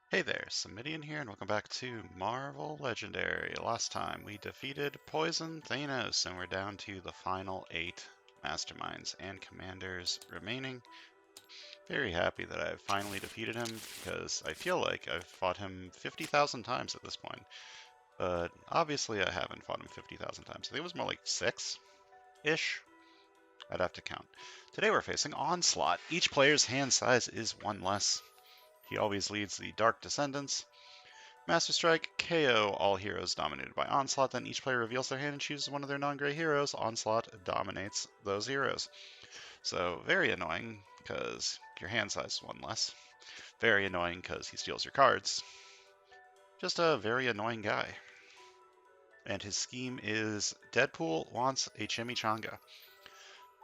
Hey there, Samitian here, and welcome back to Marvel Legendary. Last time we defeated Poison Thanos, and we're down to the final 8 Masterminds and Commanders remaining. Very happy that I've finally defeated him, because I feel like I've fought him 50,000 times at this point. But obviously I haven't fought him 50,000 times. I think it was more like 6-ish. I'd have to count. Today we're facing Onslaught. Each player's hand size is 1 less. He always leads the Dark Descendants. Master Strike, KO all heroes dominated by Onslaught, then each player reveals their hand and chooses one of their non-gray heroes. Onslaught dominates those heroes. So very annoying, because your hand size is 1 less. Very annoying, because he steals your cards. Just a very annoying guy. And his scheme is Deadpool wants a Chimichanga.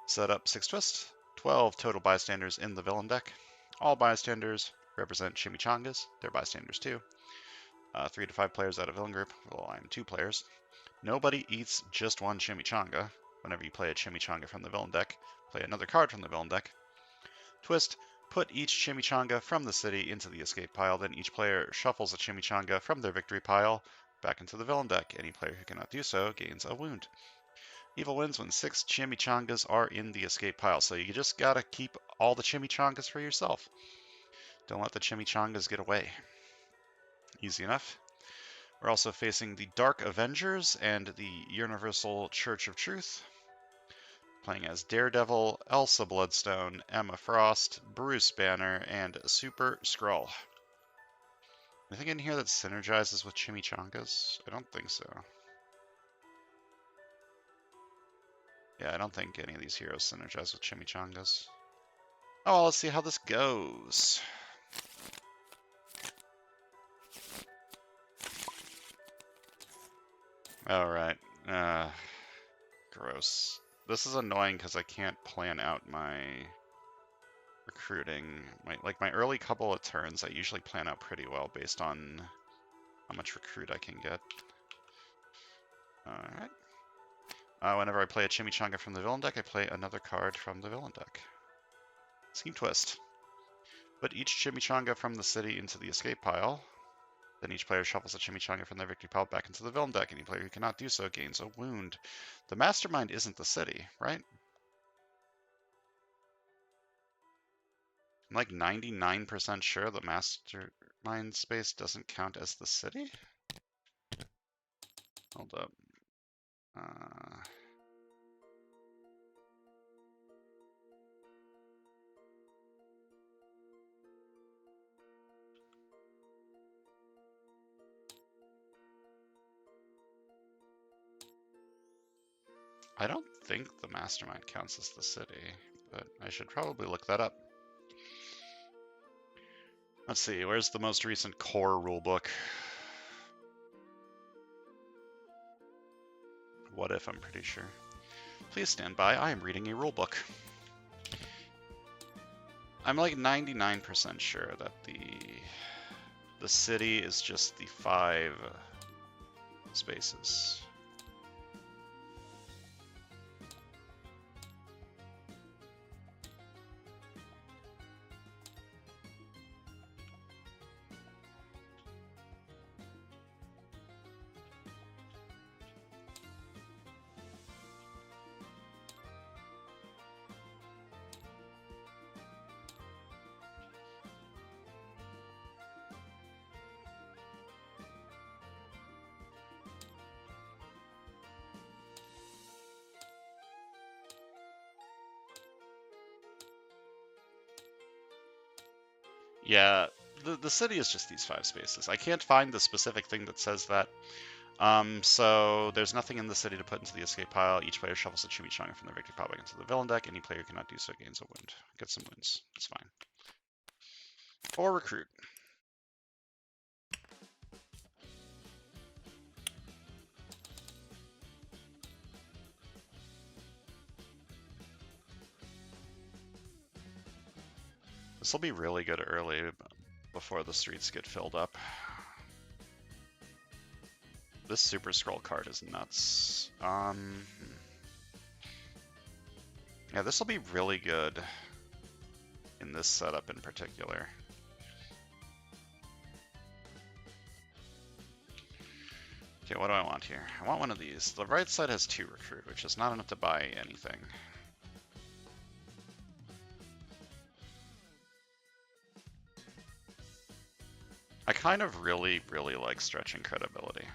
Set up 6 twist, 12 total bystanders in the villain deck. All bystanders represent Chimichangas, they're bystanders too. 3 to 5 players out of villain group. Well, I'm 2 players. Nobody eats just one Chimichanga. Whenever you play a Chimichanga from the villain deck, play another card from the villain deck. Twist, put each Chimichanga from the city into the escape pile, then each player shuffles a Chimichanga from their victory pile back into the villain deck. Any player who cannot do so gains a wound. Evil wins when 6 Chimichangas are in the escape pile, so you just gotta keep all the Chimichangas for yourself. Don't let the Chimichangas get away. Easy enough. We're also facing the Dark Avengers and the Universal Church of Truth. Playing as Daredevil, Elsa Bloodstone, Emma Frost, Bruce Banner, and Super Skrull. Anything in here that synergizes with Chimichangas? I don't think so. Yeah, I don't think any of these heroes synergize with Chimichangas. Oh, well, let's see how this goes. Alright. Gross. This is annoying because I can't plan out my recruiting. My early couple of turns, I usually plan out pretty well based on how much recruit I can get. Alright. Whenever I play a Chimichanga from the villain deck, I play another card from the villain deck. Scheme Twist. Put each Chimichanga from the city into the escape pile. Then each player shuffles a Chimichanga from their victory pile back into the villain deck. Any player who cannot do so gains a wound. The mastermind isn't the city, right? I'm like 99% sure the mastermind space doesn't count as the city? Hold up. I don't think the mastermind counts as the city, but I should probably look that up. Let's see, where's the most recent core rulebook? What if, I'm pretty sure. Please stand by, I am reading a rulebook. I'm like 99% sure that the city is just the 5 spaces. Yeah, the city is just these 5 spaces. I can't find the specific thing that says that. So there's nothing in the city to put into the escape pile. Each player shuffles a Chimichanga from their victory pile back into the villain deck. Any player who cannot do so gains a wound. Get some wounds. It's fine. Or recruit. This will be really good early before the streets get filled up. This Super Skrull card is nuts. Yeah, this will be really good in this setup in particular. Okay, what do I want here? I want one of these. The right side has 2 recruit, which is not enough to buy anything. I kind of really like stretching credibility.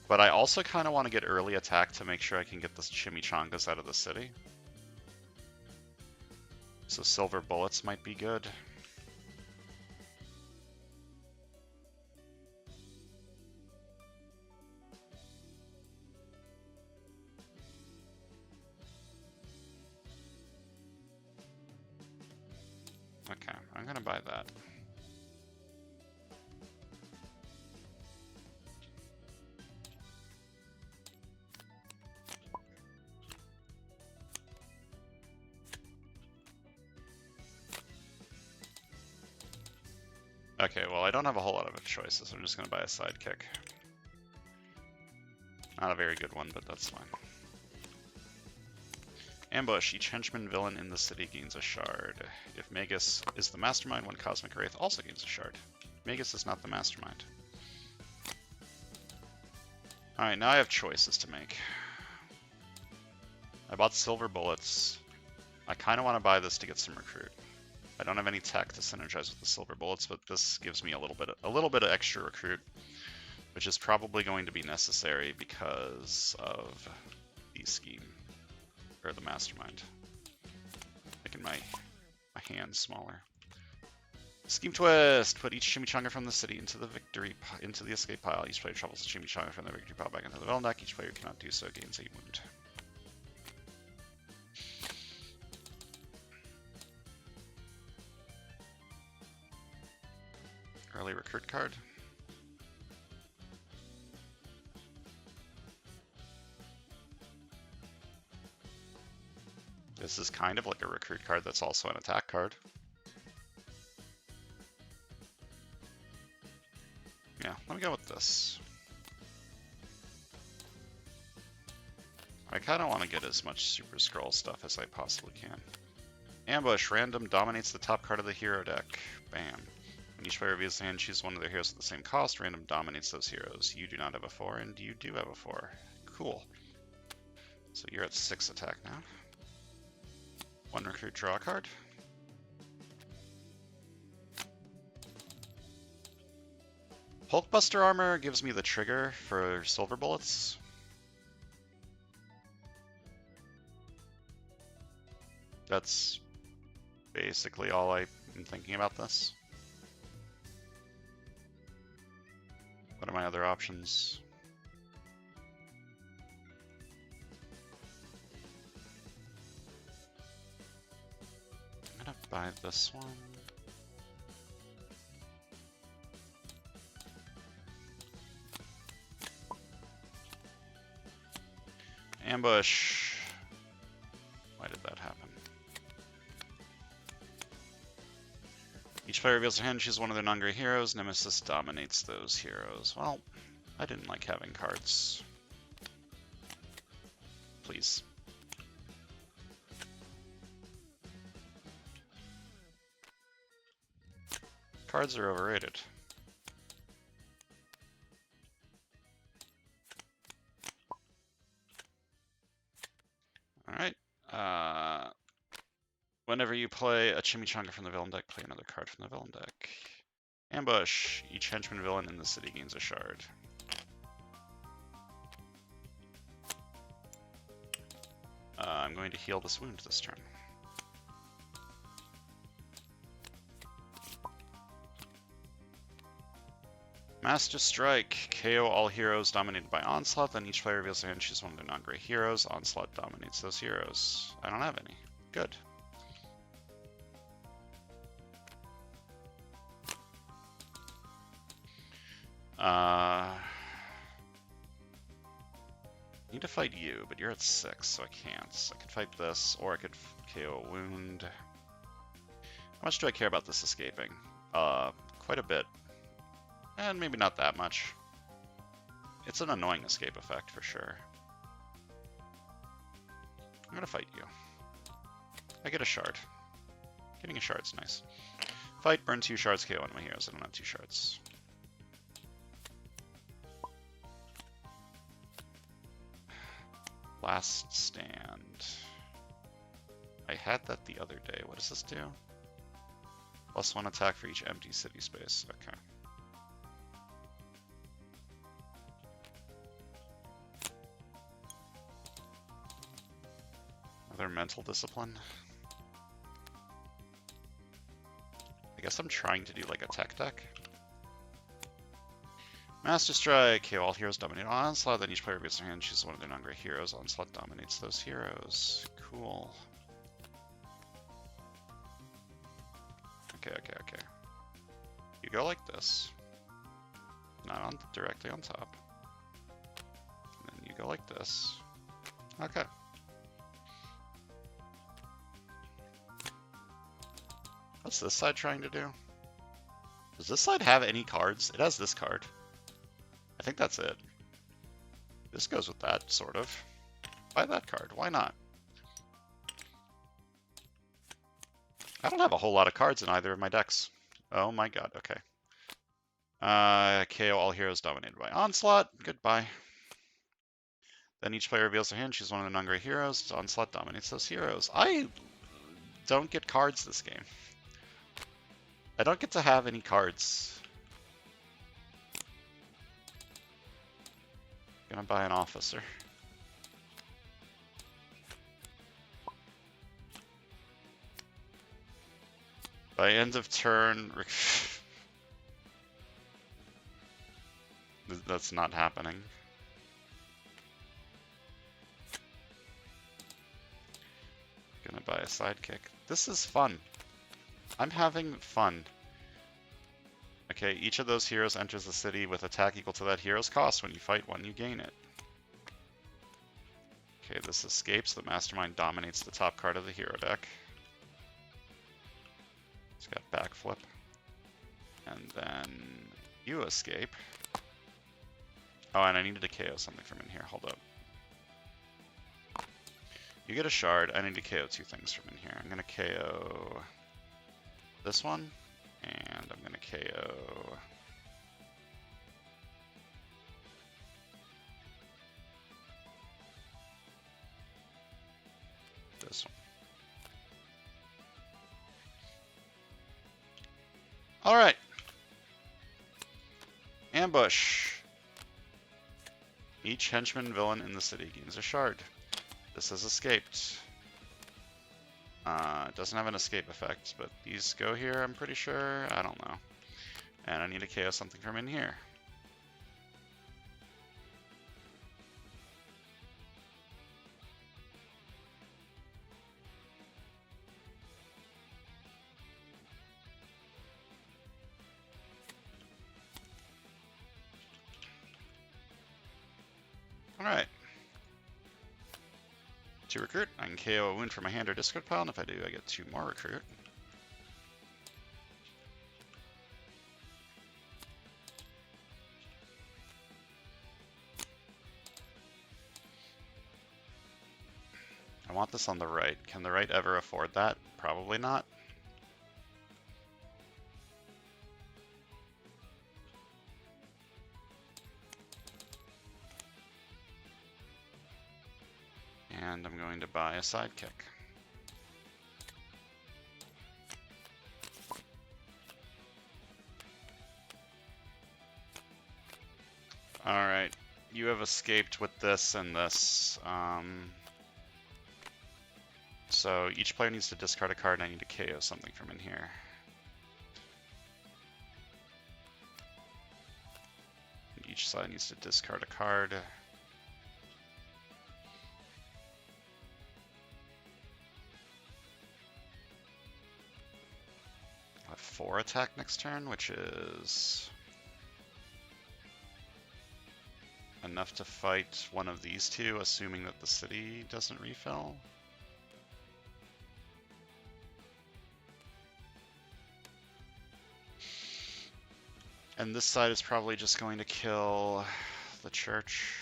But I also kind of want to get early attack to make sure I can get the Chimichangas out of the city. So silver bullets might be good. Okay, I'm gonna buy that. Okay, well, I don't have a whole lot of choices, so I'm just going to buy a sidekick. Not a very good one, but that's fine. Ambush. Each henchman villain in the city gains a shard. If Magus is the mastermind, one Cosmic Wraith also gains a shard. Magus is not the mastermind. Alright, now I have choices to make. I bought silver bullets. I kind of want to buy this to get some recruit. I don't have any tech to synergize with the silver bullets, but this gives me a little bit of extra recruit, which is probably going to be necessary because of the scheme, or the mastermind. Making my hands smaller. Scheme twist! Put each Chimichanga from the city into the escape pile. Each player travels a Chimichanga from the victory pile back into the villain deck. Each player cannot do so gains a wound. Early recruit card. This is kind of like a recruit card that's also an attack card. Yeah, let me go with this. I kind of want to get as much Super Scroll stuff as I possibly can. Ambush. Random dominates the top card of the hero deck. Bam. When each player reveals the hand, choose one of their heroes at the same cost. Random dominates those heroes. You do not have a 4, and you do have a 4. Cool. So you're at 6 attack now. 1 recruit, draw a card. Hulkbuster armor gives me the trigger for silver bullets. That's basically all I'm thinking about this. What are my other options? I'm gonna buy this one. Ambush. Why did that happen? Each player reveals their hand, chooses one of their non-gray heroes. Nemesis dominates those heroes. Well, I didn't like having cards. Please. Cards are overrated. Alright. Whenever you play a Chimichanga from the villain deck, play another card from the villain deck. Ambush. Each henchman villain in the city gains a shard. I'm going to heal this wound this turn. Master Strike. KO all heroes dominated by Onslaught, then each player reveals their hand and chooses one of their non-gray heroes. Onslaught dominates those heroes. I don't have any. Good. Need to fight you, but you're at 6, so I can't. I could fight this, or I could KO a wound. How much do I care about this escaping? Quite a bit. And maybe not that much. It's an annoying escape effect for sure. I'm gonna fight you. I get a shard. Getting a shard's nice. Fight, burn 2 shards, KO one of my heroes. I don't have 2 shards. Last stand. I had that the other day. What does this do? +1 attack for each empty city space. Okay. Another mental discipline. I guess I'm trying to do like a tech deck. Master Strike. Okay, all heroes dominate Onslaught. Then each player reveals their hand, chooses one of their non-great heroes. Onslaught dominates those heroes. Cool. Okay. You go like this. Not on directly on top. And then you go like this. Okay. What's this side trying to do? Does this side have any cards? It has this card. I think that's it. This goes with that, sort of. Buy that card. Why not? I don't have a whole lot of cards in either of my decks. Oh my god, okay. KO all heroes dominated by Onslaught. Goodbye. Then each player reveals their hand, chooses one of the non-great heroes. Onslaught dominates those heroes. I don't get cards this game. I don't get to have any cards. Gonna buy an officer. By end of turn... That's not happening. Gonna buy a sidekick. This is fun. I'm having fun. Okay, each of those heroes enters the city with attack equal to that hero's cost. When you fight one, you gain it. Okay, this escapes. The Mastermind dominates the top card of the hero deck. It's got backflip. And then you escape. Oh, and I needed to KO something from in here. Hold up. You get a shard. I need to KO 2 things from in here. I'm going to KO this one, and I'm going to KO this one. All right. Ambush. Each henchman villain in the city gains a shard. This has escaped. It doesn't have an escape effect, but these go here, I'm pretty sure. I don't know. And I need to KO something from in here. Alright. To recruit, I can KO a wound from my hand or discard pile, and if I do, I get 2 more recruit. I want this on the right. Can the right ever afford that? Probably not. And I'm going to buy a sidekick. Alright, you have escaped with this and this. So each player needs to discard a card and I need to KO something from in here. Each side needs to discard a card. I have 4 attack next turn, which is enough to fight one of these two, assuming that the city doesn't refill. And this side is probably just going to kill the church.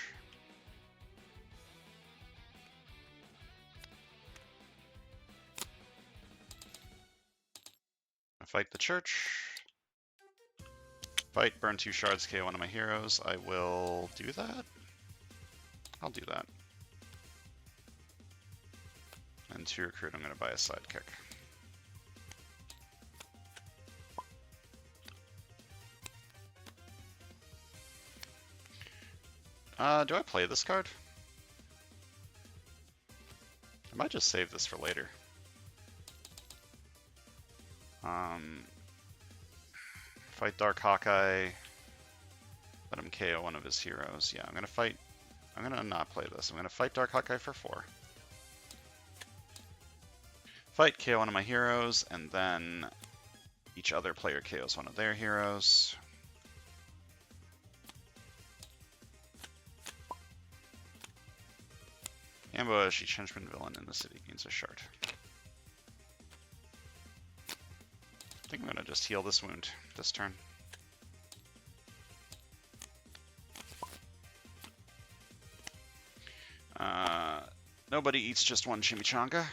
I fight the church. Fight, burn 2 shards, KO one of my heroes. I will do that. I'll do that. And 2 recruit, I'm going to buy a sidekick. Do I play this card? I might just save this for later. Fight Dark Hawkeye. Let him KO one of his heroes. Yeah, I'm gonna not play this. I'm gonna fight Dark Hawkeye for 4. Fight, KO one of my heroes, and then each other player KOs one of their heroes. Ambush, each henchman villain in the city gains a shard. I think I'm gonna just heal this wound this turn. Nobody eats just one Chimichanga.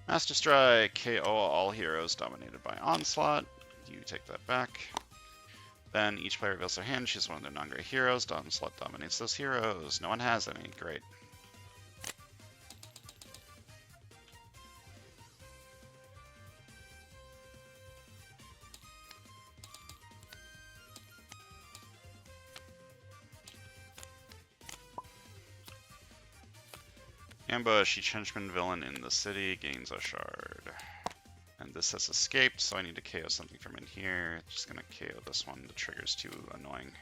Master Strike, KO all heroes dominated by Onslaught. You take that back. Then each player reveals their hand, chooses one of their non-gray heroes. Onslaught dominates those heroes. No one has any. Great. Ambush, each henchman villain in the city gains a shard. And this has escaped, so I need to KO something from in here. Just gonna KO this one, the trigger's too annoying.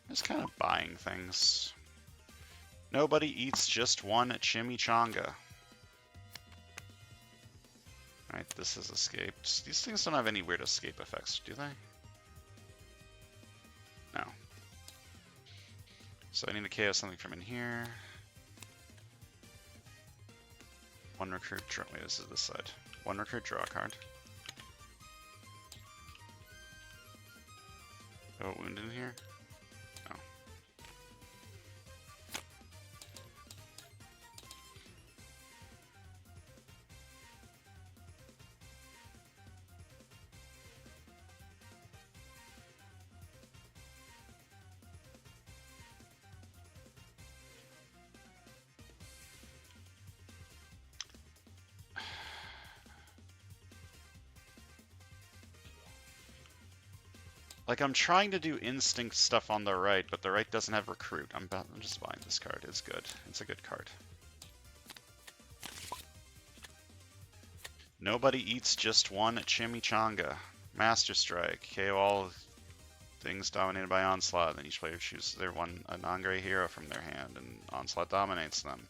Just kind of buying things. Nobody eats just one Chimichanga. Alright, this has escaped. These things don't have any weird escape effects, do they? No. So I need to KO something from in here. One recruit, draw. Wait, this is this side. One recruit, draw a card. Oh, wound in here? No. Like, I'm trying to do instinct stuff on the right, but the right doesn't have recruit. I'm just buying this card. It's good. It's a good card. Nobody eats just one Chimichanga. Master Strike. KO all things dominated by Onslaught. Then each player chooses a non-gray hero from their hand, and Onslaught dominates them.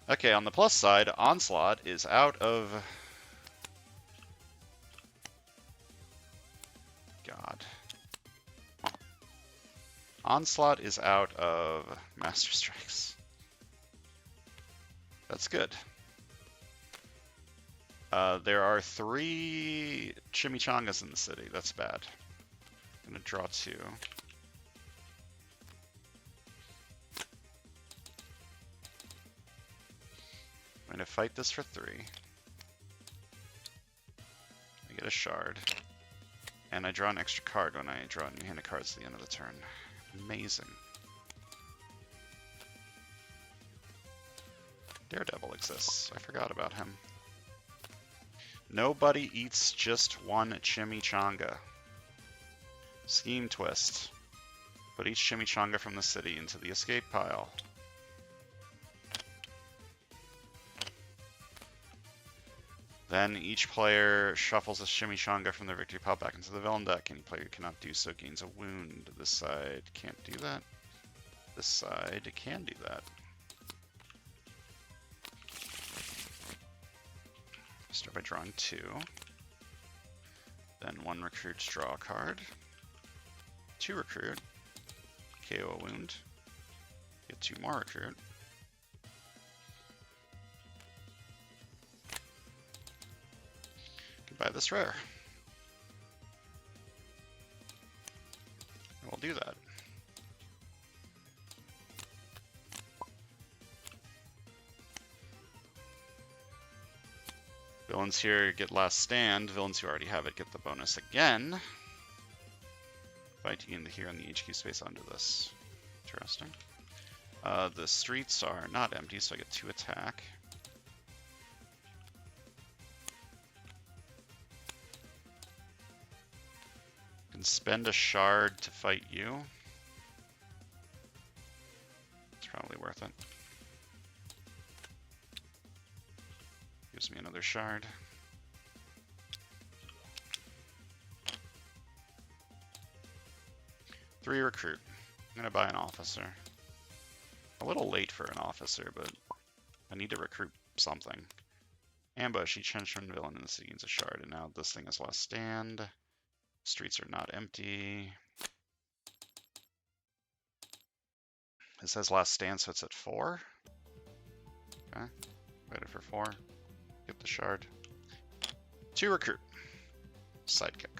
Okay, on the plus side, Onslaught is out of... God. Onslaught is out of Master Strikes. That's good. There are 3 Chimichangas in the city. That's bad. I'm gonna draw 2. I'm gonna fight this for 3. I get a shard. And I draw an extra card when I draw a new hand of cards at the end of the turn. Amazing. Daredevil exists. I forgot about him. Nobody eats just one Chimichanga. Scheme twist. Put each Chimichanga from the city into the escape pile. Then each player shuffles a Chimichanga from their victory pile back into the villain deck. Any player who cannot do so gains a wound. This side can't do that. This side can do that. Start by drawing 2. Then 1 recruit, draw a card. 2 recruit, KO a wound. Get 2 more recruit. Buy this rare. And we'll do that. Villains here get last stand. Villains who already have it get the bonus again. Fighting here in the HQ space under this. Interesting. The streets are not empty, so I get 2 attack. Can spend a shard to fight you. It's probably worth it. Gives me another shard. Three recruit. I'm gonna buy an officer. A little late for an officer, but I need to recruit something. Ambush. Each henchman villain in the city gains a shard, and now this thing is last stand. Streets are not empty. It says last stand, so it's at 4. Okay. Waited for 4. Get the shard. 2 recruit. Sidekick.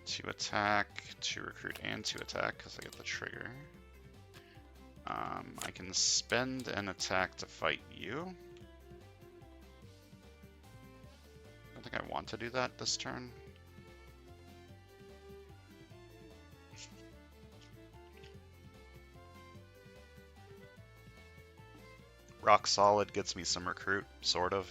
Two attack, 2 recruit, and 2 attack because I get the trigger. I can spend an attack to fight you. I don't think I want to do that this turn. Rock Solid gets me some recruit, sort of.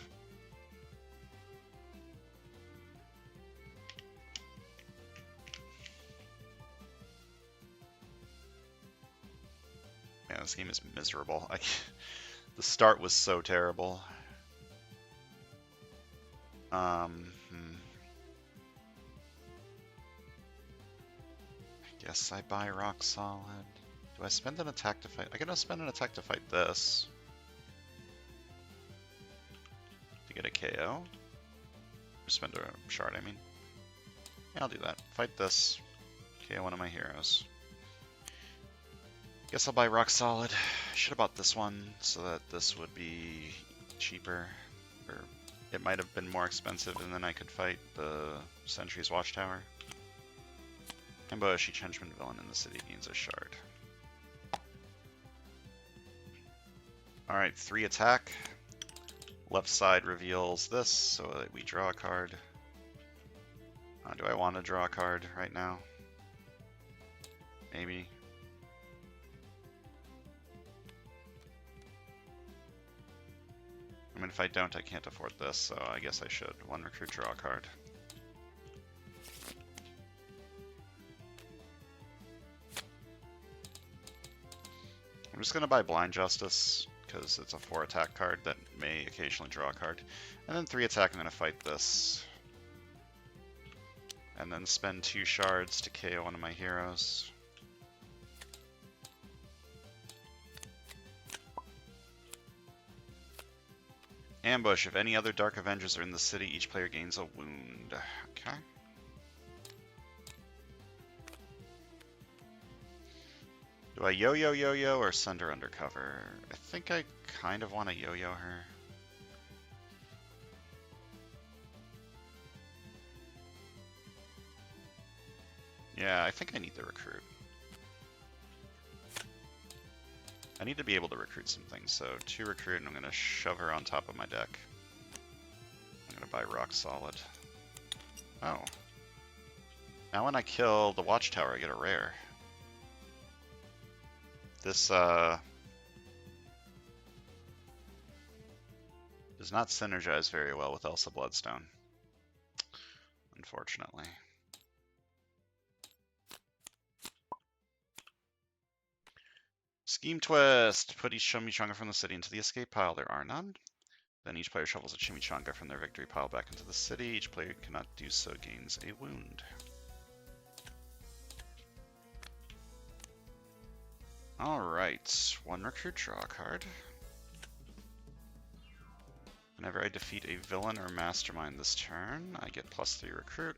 Yeah, this game is miserable. The start was so terrible. I guess I buy Rock Solid. Do I spend an attack to fight? I'm gonna spend an attack to fight this. To get a KO. Or spend a shard, I mean. Yeah, I'll do that. Fight this. KO one of my heroes. Guess I'll buy Rock Solid. I should have bought this one so that this would be cheaper. Or it might have been more expensive, and then I could fight the Sentry's Watchtower. Ambush. Each henchman villain in the city gains a shard. Alright, 3 attack. Left side reveals this so that we draw a card. Do I want to draw a card right now? Maybe. I mean, if I don't, I can't afford this, so I guess I should. 1 recruit, draw a card. I'm just going to buy Blind Justice, because it's a 4 attack card that may occasionally draw a card. And then 3 attack, I'm going to fight this. And then spend 2 shards to KO one of my heroes. Ambush. If any other Dark Avengers are in the city, each player gains a wound. Okay. Do I yo-yo or send her undercover? I think I kind of want to yo-yo her. Yeah, I think I need the recruit. I need to be able to recruit some things, so 2 recruit, and I'm going to shove her on top of my deck. I'm going to buy Rock Solid. Oh. Now when I kill the Watchtower, I get a rare. This, does not synergize very well with Elsa Bloodstone, unfortunately. Scheme Twist! Put each Chimichanga from the city into the escape pile. There are none. Then each player shovels a Chimichanga from their victory pile back into the city. Each player cannot do so gains a wound. Alright, 1 recruit, draw a card. Whenever I defeat a villain or mastermind this turn, I get +3 recruit.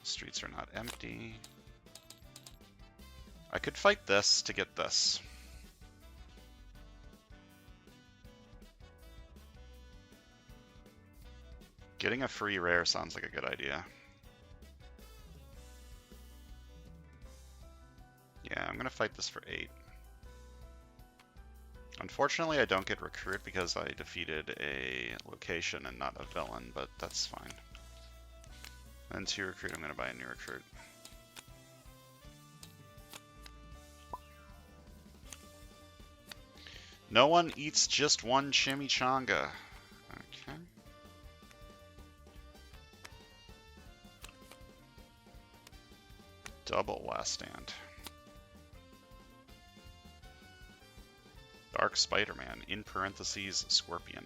The streets are not empty. I could fight this to get this. Getting a free rare sounds like a good idea. fight this for 8. Unfortunately, I don't get recruit because I defeated a location and not a villain, but that's fine. And 2 recruit, I'm going to buy a new recruit. No one eats just one chimichanga. Okay. Double last stand. Dark Spider-Man, in parentheses, Scorpion.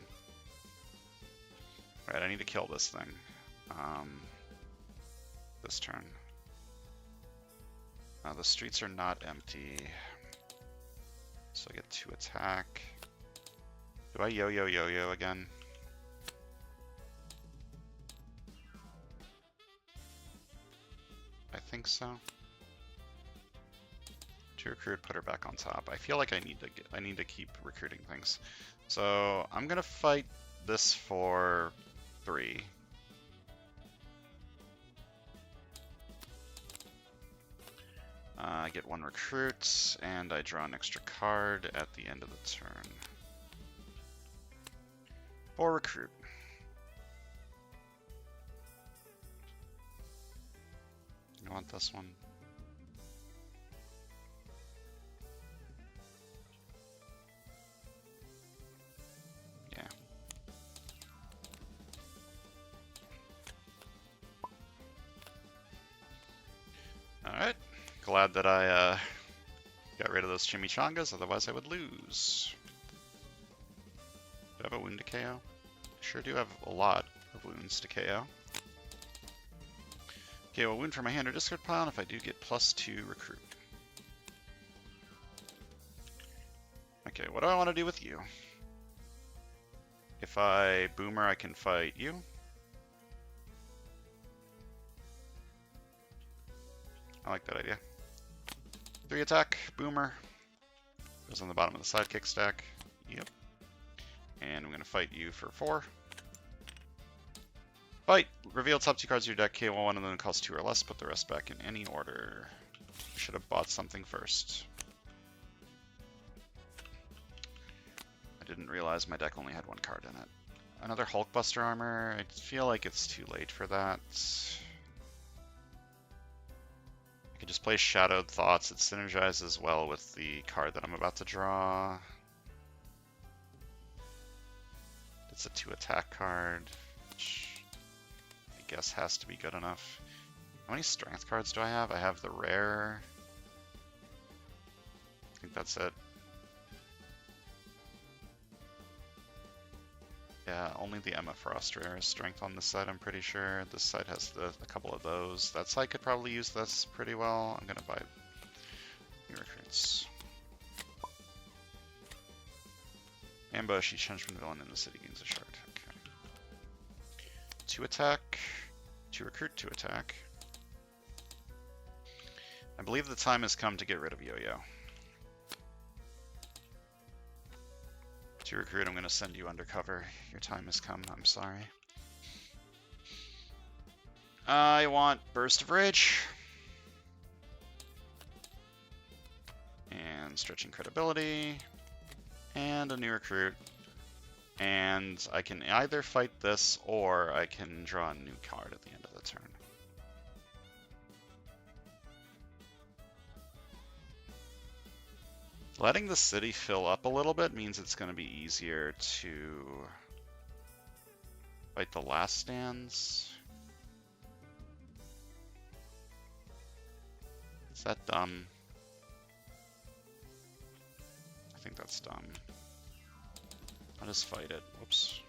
Right, I need to kill this thing. This turn. The streets are not empty. So I get 2 attack. Do I yo-yo again? I think so. 2 recruit, put her back on top. I feel like I need to keep recruiting things. So I'm gonna fight this for 3. I get 1 recruit, and I draw an extra card at the end of the turn. 4 recruit. You want this one? Yeah. Alright. Glad that I got rid of those chimichangas, otherwise I would lose. Do I have a wound to KO? I sure do have a lot of wounds to KO. Okay, well, wound from my hand or discard pile, and if I do get +2 recruit. Okay, what do I want to do with you? If I boomer, I can fight you. I like that idea. 3 attack, boomer. Goes on the bottom of the sidekick stack. Yep. And I'm going to fight you for 4. Fight! Reveal top 2 cards of your deck, KO 1, and then it costs 2 or less. Put the rest back in any order. Should have bought something first. I didn't realize my deck only had 1 card in it. Another Hulkbuster armor. I feel like it's too late for that. I could just play Shadowed Thoughts. It synergizes well with the card that I'm about to draw. It's a 2 attack card, which I guess has to be good enough. How many strength cards do I have? I have the rare. I think that's it. Yeah, only the Emma Frost rare is strength on this side, I'm pretty sure. This side has a couple of those. That side could probably use this pretty well. I'm gonna buy new recruits. Ambush, each henchman villain in the city gains a shard. Okay. 2 attack, 2 recruit, 2 attack. I believe the time has come to get rid of Yo-Yo. 2 recruit, I'm going to send you undercover. Your time has come, I'm sorry. I want Burst of Rage. And Stretching Credibility. And a new recruit. And I can either fight this, or I can draw a new card at the end of the turn. Letting the city fill up a little bit means it's going to be easier to fight the last stands. Is that dumb? I think that's dumb. I'll just fight it. Whoops.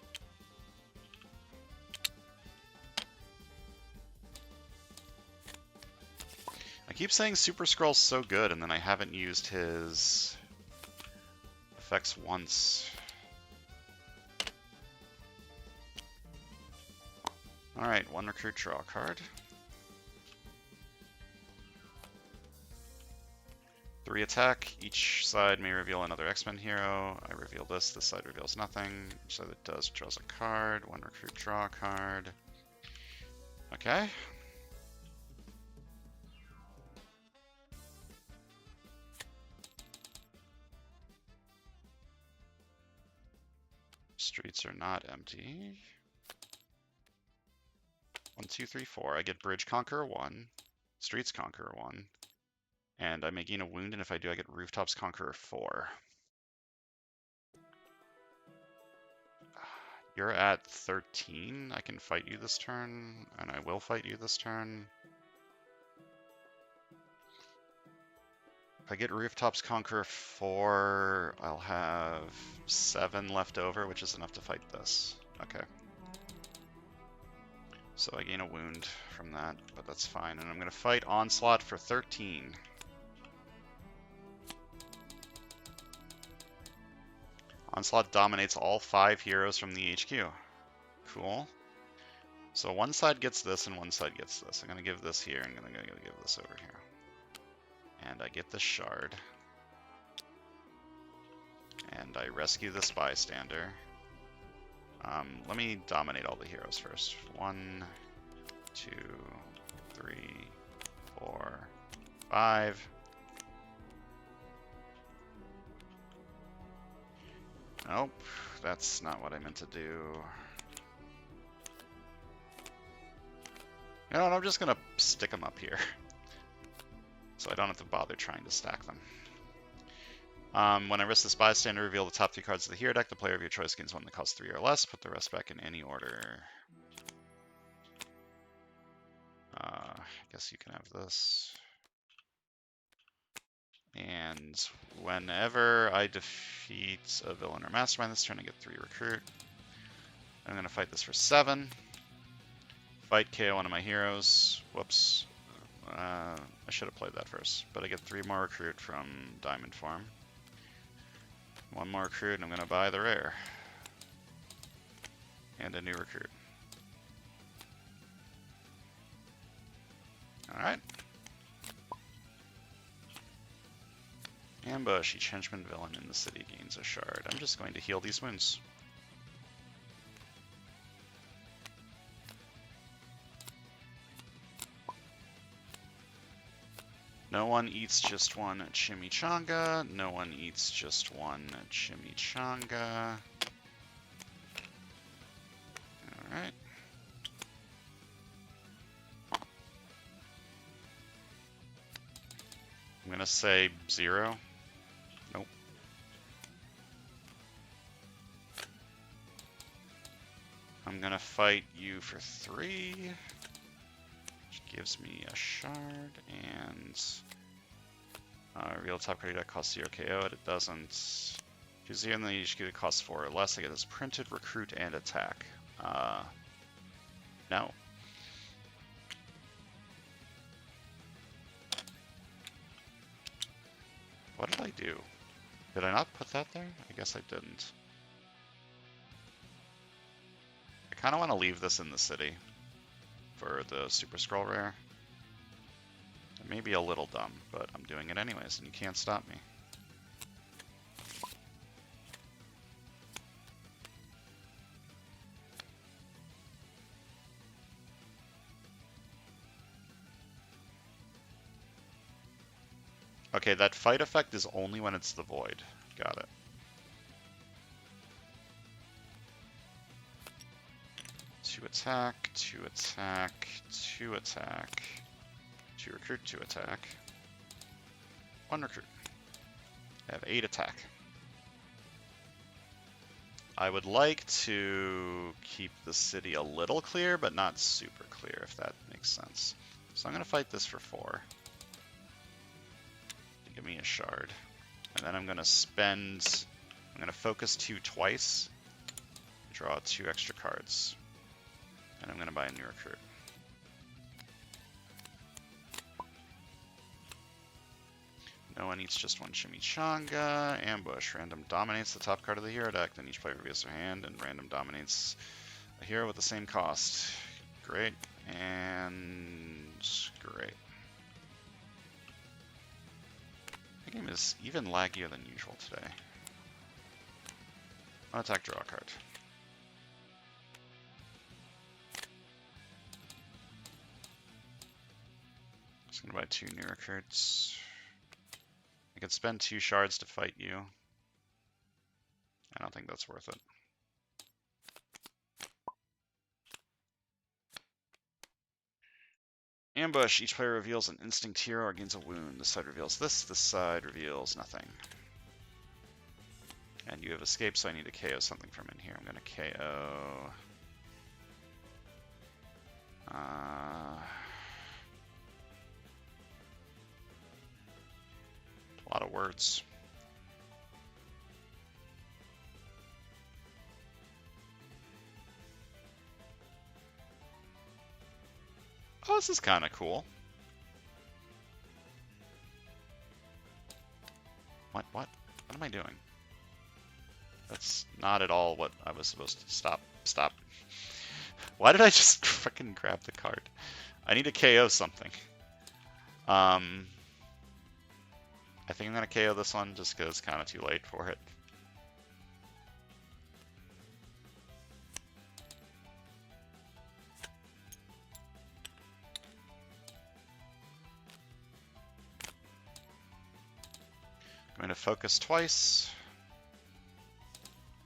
I keep saying Super Skrull's so good, and then I haven't used his effects once. Alright, 1 recruit, draw a card. 3 attack, each side may reveal another X-Men hero. I reveal this side reveals nothing. Each side that does draws a card. 1 recruit, draw a card. Okay. Streets are not empty. 1, 2, 3, 4. I get Bridge Conqueror 1, Streets Conqueror 1, and I may gain a wound, and if I do, I get Rooftops Conqueror 4. You're at 13. I can fight you this turn, and I will fight you this turn. If I get Rooftops Conqueror 4, I'll have 7 left over, which is enough to fight this. Okay. So I gain a wound from that, but that's fine. And I'm going to fight Onslaught for 13. Onslaught dominates all 5 heroes from the HQ. Cool. So one side gets this and one side gets this. I'm going to give this here and I'm going to give this over here. And I get the shard. And I rescue this bystander. Let me dominate all the heroes first. 1, 2, 3, 4, 5. Nope, that's not what I meant to do. You know what, I'm just gonna stick them up here. So I don't have to bother trying to stack them. When I risk this bystander, reveal the top 3 cards of the hero deck. The player of your choice gains one that costs 3 or less. Put the rest back in any order. I guess you can have this. And whenever I defeat a villain or mastermind this turn, I get 3 recruit. I'm going to fight this for 7. Fight KO one of my heroes. Whoops. I should have played that first. But I get 3 more recruit from Diamond Form. 1 more recruit, and I'm going to buy the rare. And a new recruit. Alright. Ambush. Each henchman villain in the city gains a shard. I'm just going to heal these wounds. No one eats just one chimichanga. No one eats just one chimichanga. Alright. I'm gonna say 0. Nope. I'm gonna fight you for 3. Which gives me a shard, and real top card deck costs 0 KO it. It doesn't. Choose 0 and then you just get it costs 4 or less. I get this printed recruit and attack. No. What did I do? Did I not put that there? I guess I didn't. I kind of want to leave this in the city for the Super Scroll rare. It may be a little dumb, but I'm doing it anyways, and you can't stop me. Okay, that fight effect is only when it's the Void. Got it. Two attack, 2 attack, 2 attack, 2 recruit, 2 attack, 1 recruit. I have 8 attack. I would like to keep the city a little clear, but not super clear, if that makes sense. So I'm going to fight this for 4. To give me a shard. And then I'm going to spend... I'm going to focus 2 twice. Draw 2 extra cards. And I'm going to buy a new recruit. No one eats just one chimichanga. Ambush. Random dominates the top card of the hero deck. Then each player reveals their hand, and random dominates a hero with the same cost. Great. And great. The game is even laggier than usual today. Attack, draw a card. Just gonna buy 2 new recruits. I could spend 2 shards to fight you. I don't think that's worth it. Ambush. Each player reveals an instinct hero or gains a wound. This side reveals this side reveals nothing. And you have escaped, so I need to KO something from in here. I'm going to KO... a lot of words. Oh, this is kind of cool. What am I doing? That's not at all what I was supposed to... Stop. Why did I just freaking grab the card? I need to KO something. I think I'm going to KO this one just because it's kind of too late for it. I'm going to focus twice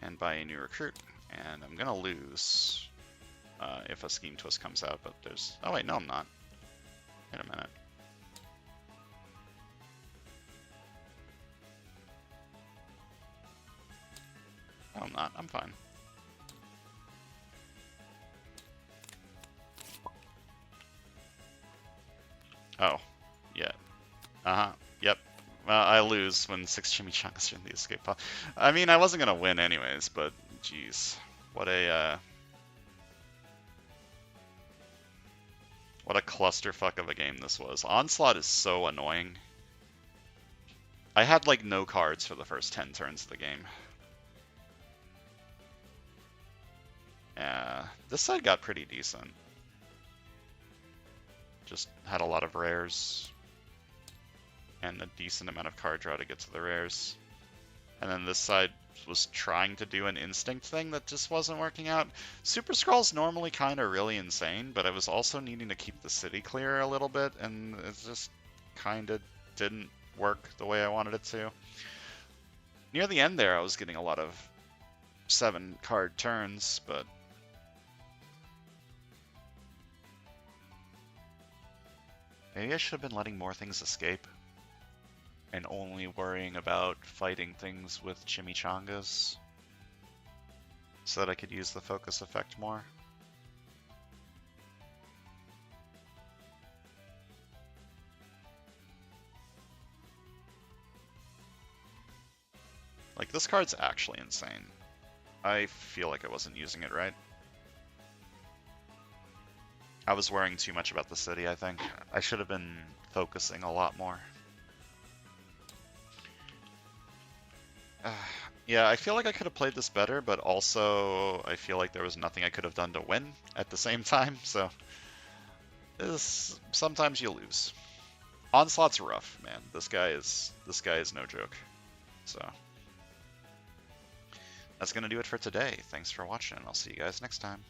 and buy a new recruit, and I'm going to lose if a Scheme Twist comes out, but there's... Oh wait, no I'm not. Wait a minute. No I'm not, I'm fine. Oh, yeah. Yep. I lose when 6 Chimichangas are in the escape pod. I mean, I wasn't going to win anyways, but jeez. What a clusterfuck of a game this was. Onslaught is so annoying. I had, like, no cards for the first 10 turns of the game. Yeah, this side got pretty decent. Just had a lot of rares. And a decent amount of card draw to get to the rares. And then this side was trying to do an instinct thing that just wasn't working out. Super Scroll's normally kind of really insane, but I was also needing to keep the city clear a little bit, and it just kind of didn't work the way I wanted it to. Near the end there, I was getting a lot of 7 card turns, but maybe I should have been letting more things escape and only worrying about fighting things with Chimichangas so that I could use the focus effect more. Like, this card's actually insane. I feel like I wasn't using it right. I was worrying too much about the city, I think. I should have been focusing a lot more. Yeah, I feel like I could have played this better, but also I feel like there was nothing I could have done to win at the same time, so sometimes you lose. Onslaught's rough, man. This guy is no joke. So that's gonna do it for today. Thanks for watching, and I'll see you guys next time.